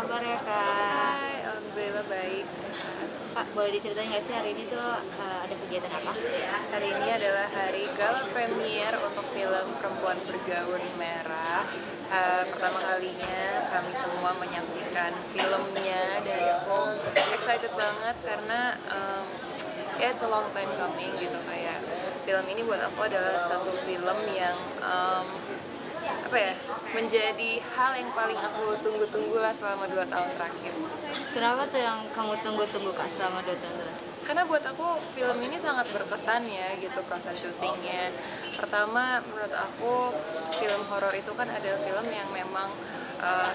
kabar ya Kak? Hai, alhamdulillah baik. Kak, boleh diceritain nggak sih hari ini tuh ada kegiatan apa? Hari ini adalah hari gala premier untuk film Perempuan Bergaun Merah. Pertama kalinya kami semua menyaksikan filmnya dan aku excited banget karena ya it's a long time coming gitu. Kayak film ini buat aku adalah satu film yang apa ya, menjadi hal yang paling aku tunggu-tunggu lah selama 2 tahun terakhir. Kenapa tuh yang kamu tunggu-tunggu Kak selama 2 tahun terakhir? Karena buat aku film ini sangat berkesan ya gitu, proses syutingnya. Pertama, menurut aku film horor itu kan adalah film yang memang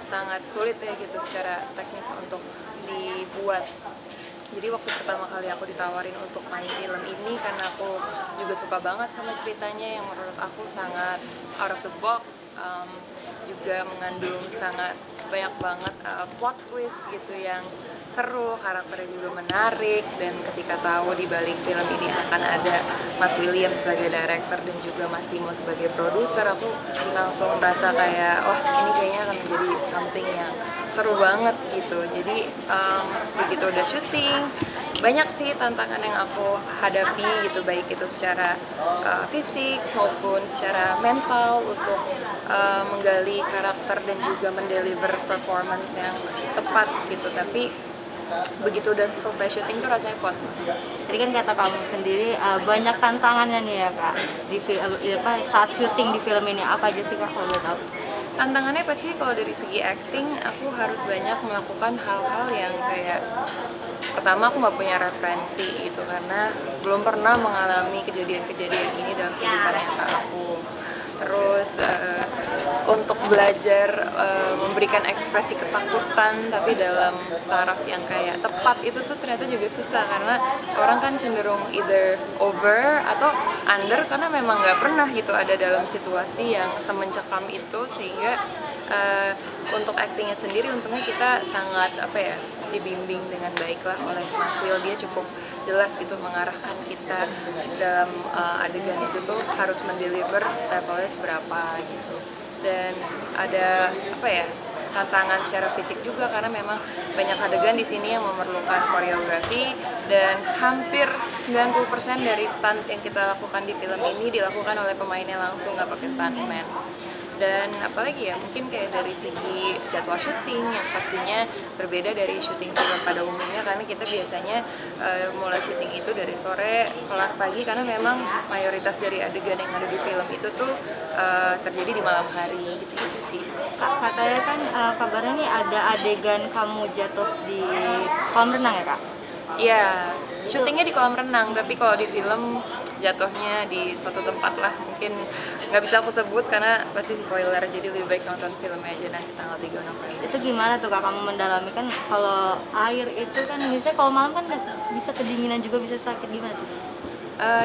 sangat sulit ya gitu secara teknis untuk dibuat. Jadi waktu pertama kali aku ditawarin untuk main film ini, karena aku juga suka banget sama ceritanya yang menurut aku sangat out of the box, juga mengandung sangat banyak banget plot twist gitu yang seru, karakternya juga menarik. Dan ketika tahu di balik film ini akan ada Mas William sebagai director dan juga Mas Timo sebagai produser, aku langsung merasa kayak wah, ini kayaknya akan menjadi something yang seru banget gitu. Jadi begitu udah syuting, banyak sih tantangan yang aku hadapi gitu, baik itu secara fisik maupun secara mental untuk menggali karakter dan juga mendeliver performance yang tepat gitu. Tapi begitu udah selesai syuting tuh rasanya puas banget. Tadi kan kata kamu sendiri banyak tantangannya nih ya Kak di saat syuting di film ini, apa aja sih Kak kalau boleh tahu? Tantangannya pasti kalau dari segi acting, aku harus banyak melakukan hal-hal yang kayak, pertama aku nggak punya referensi gitu karena belum pernah mengalami kejadian-kejadian ini dalam kehidupan nyata aku. Terus untuk belajar memberikan ekspresi ketakutan tapi dalam taraf yang kayak tepat, itu tuh ternyata juga susah karena orang kan cenderung either over atau under karena memang nggak pernah gitu ada dalam situasi yang semencekam itu. Sehingga untuk actingnya sendiri untungnya kita sangat dibimbing dengan baik lah oleh Mas Will. Dia cukup jelas gitu mengarahkan kita dalam adegan itu tuh harus mendeliver levelnya seberapa gitu. Dan ada tantangan secara fisik juga karena memang banyak adegan di sini yang memerlukan koreografi, dan hampir 90% dari stunt yang kita lakukan di film ini dilakukan oleh pemainnya langsung, nggak pakai stuntman. Dan apalagi ya, mungkin kayak dari segi jadwal syuting yang pastinya berbeda dari syuting film pada umumnya, karena kita biasanya mulai syuting itu dari sore kelar pagi, karena memang mayoritas dari adegan yang ada di film itu tuh terjadi di malam hari gitu-gitu sih. Kak, katanya kan kabarnya nih ada adegan kamu jatuh di kolam renang ya Kak? Iya, syutingnya di kolam renang, tapi kalau di film jatuhnya di suatu tempat lah, mungkin nggak bisa aku sebut karena pasti spoiler, jadi lebih baik nonton filmnya aja nanti tanggal 3 November. Itu gimana tuh Kak kamu mendalami, kan kalau air itu kan biasanya kalau malam kan bisa kedinginan juga, bisa sakit, gimana tuh?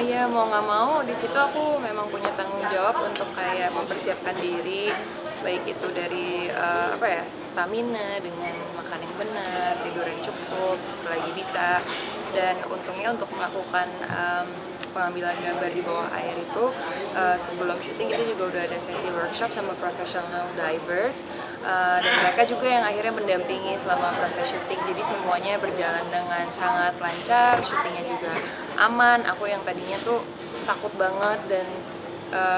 Ya mau nggak mau di situ aku memang punya tanggung jawab untuk kayak mempersiapkan diri, baik itu dari stamina dengan makan yang benar, tidur yang cukup selagi bisa. Dan untungnya untuk melakukan pengambilan gambar di bawah air itu sebelum syuting kita juga udah ada sesi workshop sama professional divers, dan mereka juga yang akhirnya mendampingi selama proses syuting. Jadi semuanya berjalan dengan sangat lancar, syutingnya juga aman. Aku yang tadinya tuh takut banget dan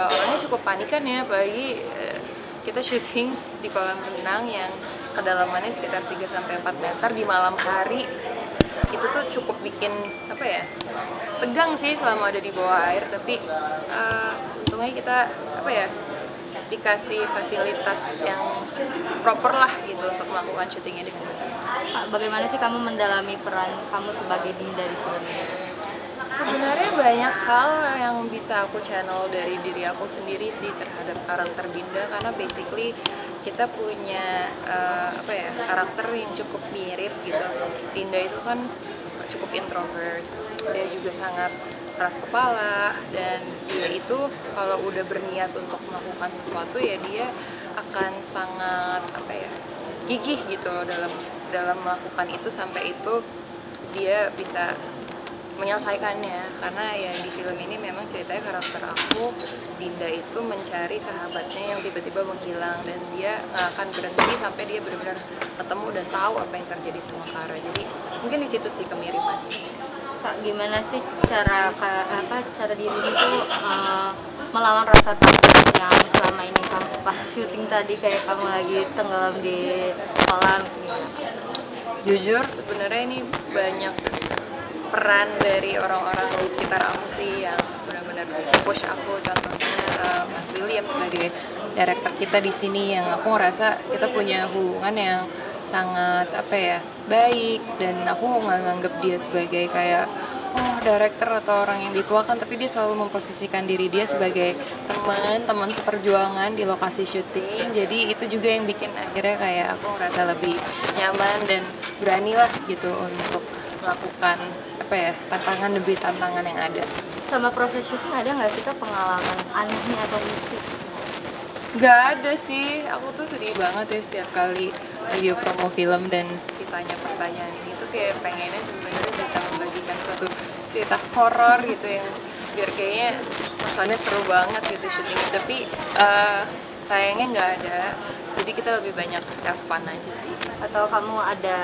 orangnya cukup panikan ya, apalagi kita syuting di kolam renang yang kedalamannya sekitar 3-4 meter di malam hari. Itu tuh cukup bikin tegang sih selama ada di bawah air. Tapi untungnya kita dikasih fasilitas yang proper lah gitu untuk melakukan syutingnya dengan benar. Kak, bagaimana sih kamu mendalami peran kamu sebagai Dinda di film ini? Sebenarnya banyak hal yang bisa aku channel dari diri aku sendiri sih terhadap karakter Dinda, karena basically kita punya karakter yang cukup mirip gitu. Dinda itu kan cukup introvert, dia juga sangat keras kepala, dan dia itu kalau udah berniat untuk melakukan sesuatu ya dia akan sangat gigih gitu loh dalam melakukan itu, sampai itu dia bisa menyelesaikannya, karena ya di film ini memang ceritanya karakter aku, Dinda, itu mencari sahabatnya yang tiba-tiba menghilang, dan dia nggak akan berhenti sampai dia benar-benar ketemu dan tahu apa yang terjadi sama Kara. Jadi mungkin di situ sih kemiripan. Kak, gimana sih cara dirimu tuh melawan rasa takut yang selama ini kamu pas syuting tadi kayak kamu lagi tenggelam di kolam gimana? Jujur sebenarnya ini banyak peran dari orang-orang di sekitar aku sih yang benar-benar push aku. Contohnya Mas William sebagai director kita di sini, yang aku ngerasa kita punya hubungan yang sangat baik, dan aku nggak nganggap dia sebagai kayak director atau orang yang dituakan, tapi dia selalu memposisikan diri dia sebagai teman seperjuangan di lokasi syuting. Jadi itu juga yang bikin akhirnya kayak aku ngerasa lebih nyaman dan berani lah gitu untuk melakukan tantangan demi tantangan yang ada. Sama proses syuting ada nggak sih Kak pengalaman anehnya atau mistis? Gak ada sih, aku tuh sedih banget ya setiap kali review promo film dan ditanya pertanyaan ini tuh kayak pengennya sebenarnya bisa membagikan suatu cerita horor gitu yang biar kayaknya kesannya seru banget gitu syutingnya, tapi sayangnya nggak ada, jadi kita lebih banyak have fun aja sih. Atau kamu ada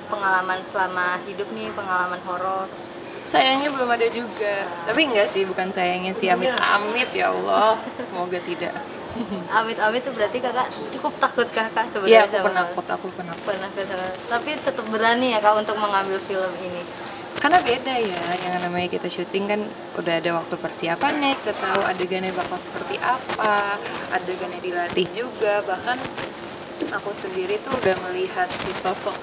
pengalaman selama hidup nih, pengalaman horor? Sayangnya belum ada juga, tapi enggak sih, bukan sayangnya sih, amit-amit ya Allah, semoga tidak. Amit-amit tuh berarti kakak cukup takut kakak Iya, sebenarnya? aku penakut. Tapi tetap berani ya kak untuk mengambil film ini? Karena beda ya, yang namanya kita syuting kan udah ada waktu persiapannya, kita tahu adegannya bakal seperti apa, adegannya dilatih juga. Bahkan aku sendiri tuh udah melihat si sosok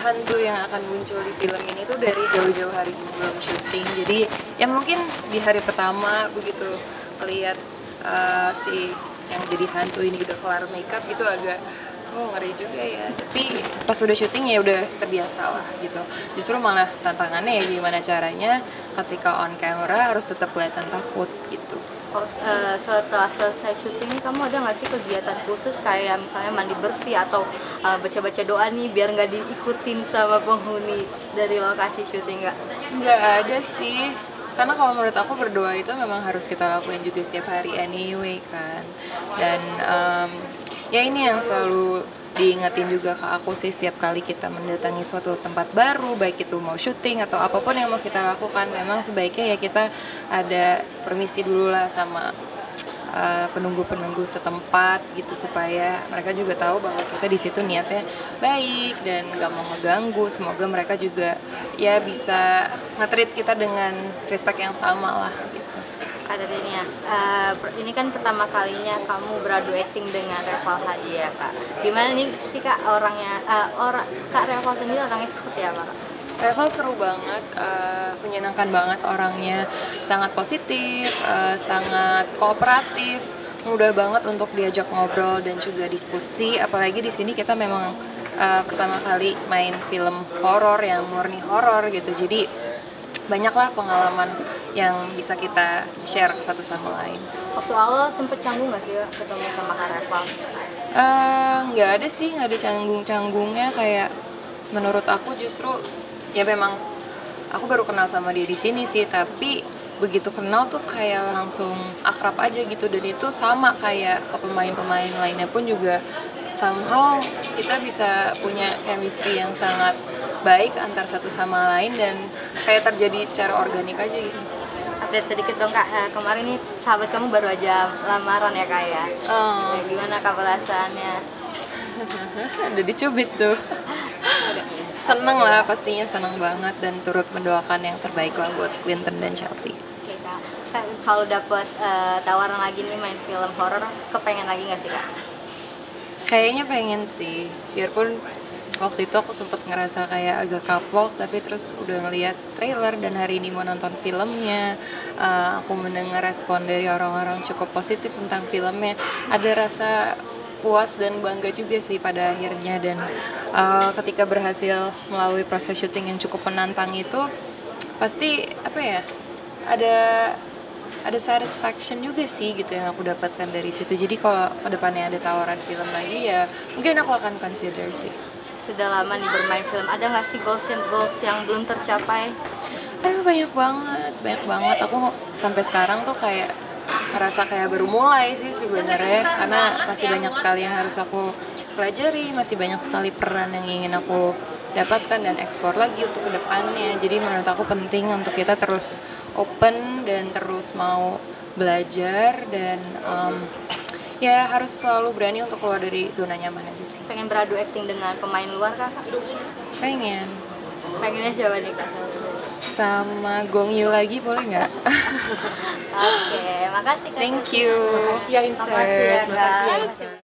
hantu yang akan muncul di film ini tuh dari jauh-jauh hari sebelum syuting. Jadi ya mungkin di hari pertama begitu melihat si yang jadi hantu ini udah kelar makeup gitu agak ngeri juga ya, tapi pas udah syuting ya udah terbiasa lah gitu. Justru malah tantangannya ya gimana caranya ketika on camera harus tetap kelihatan takut gitu. Setelah selesai syuting ini kamu ada nggak sih kegiatan khusus kayak misalnya mandi bersih atau baca-baca doa nih biar nggak diikutin sama penghuni dari lokasi syuting nggak? Nggak ada sih, karena kalau menurut aku berdoa itu memang harus kita lakuin juga setiap hari anyway kan. Dan ya ini yang selalu diingetin juga ke aku sih setiap kali kita mendatangi suatu tempat baru, baik itu mau syuting atau apapun yang mau kita lakukan, memang sebaiknya ya kita ada permisi dulu lah sama penunggu-penunggu setempat gitu, supaya mereka juga tahu bahwa kita di situ niatnya baik dan nggak mau ngeganggu. Semoga mereka juga ya bisa nge-treat kita dengan respect yang sama lah gitu. Kak Denia, ini kan pertama kalinya kamu beradu acting dengan Reval Hadi ya kak. Gimana nih sih kak orangnya, Kak Reval sendiri orangnya seperti apa kak? Reval seru banget, menyenangkan banget orangnya, sangat positif, sangat kooperatif, mudah banget untuk diajak ngobrol dan juga diskusi. Apalagi di sini kita memang pertama kali main film horor yang murni horor gitu, jadi banyaklah pengalaman yang bisa kita share satu sama lain. Waktu awal sempet canggung nggak sih ketemu sama Kak Reval? Nggak ada sih, nggak ada canggung-canggungnya. Kayak menurut aku justru ya memang aku baru kenal sama dia di sini sih, tapi begitu kenal tuh kayak langsung akrab aja gitu. Dan itu sama kayak ke pemain-pemain lainnya pun juga somehow kita bisa punya chemistry yang sangat baik antar satu sama lain dan kayak terjadi secara organik aja gitu. Update sedikit dong kak, kemarin nih sahabat kamu baru aja lamaran ya kak ya? Gimana kak perasaannya? Udah dicubit tuh. Seneng lah, pastinya seneng banget dan turut mendoakan yang terbaik lah buat Clinton dan Chelsea. Oke kak, kalau dapet tawaran lagi nih main film horor, kepengen lagi nggak sih kak? Kayaknya pengen sih, biarpun waktu itu aku sempet ngerasa kayak agak kapok, tapi terus udah ngeliat trailer dan hari ini mau nonton filmnya, aku mendengar respon dari orang-orang cukup positif tentang filmnya, ada rasa puas dan bangga juga sih pada akhirnya. Dan ketika berhasil melalui proses syuting yang cukup menantang itu, pasti ada satisfaction juga sih gitu yang aku dapatkan dari situ. Jadi kalau kedepannya ada tawaran film lagi ya mungkin aku akan consider sih. Sudah lama nih bermain film, ada nggak sih goals yang belum tercapai? Aduh banyak banget. Aku sampai sekarang tuh kayak ngerasa kayak baru mulai sih sebenarnya, karena masih banyak sekali yang harus aku pelajari, masih banyak sekali peran yang ingin aku dapatkan dan eksplor lagi untuk kedepannya. Jadi menurut aku penting untuk kita terus open dan terus mau belajar dan ya harus selalu berani untuk keluar dari zona nyaman aja sih. Pengen beradu acting dengan pemain luar kak? Pengen. Pengennya siapa nih kak? Sama Gong Yoo lagi boleh nggak? Oke, makasih kak. Thank you. Makasih ya, Inset. Makasih ya, Kak. Makasih ya, Inset.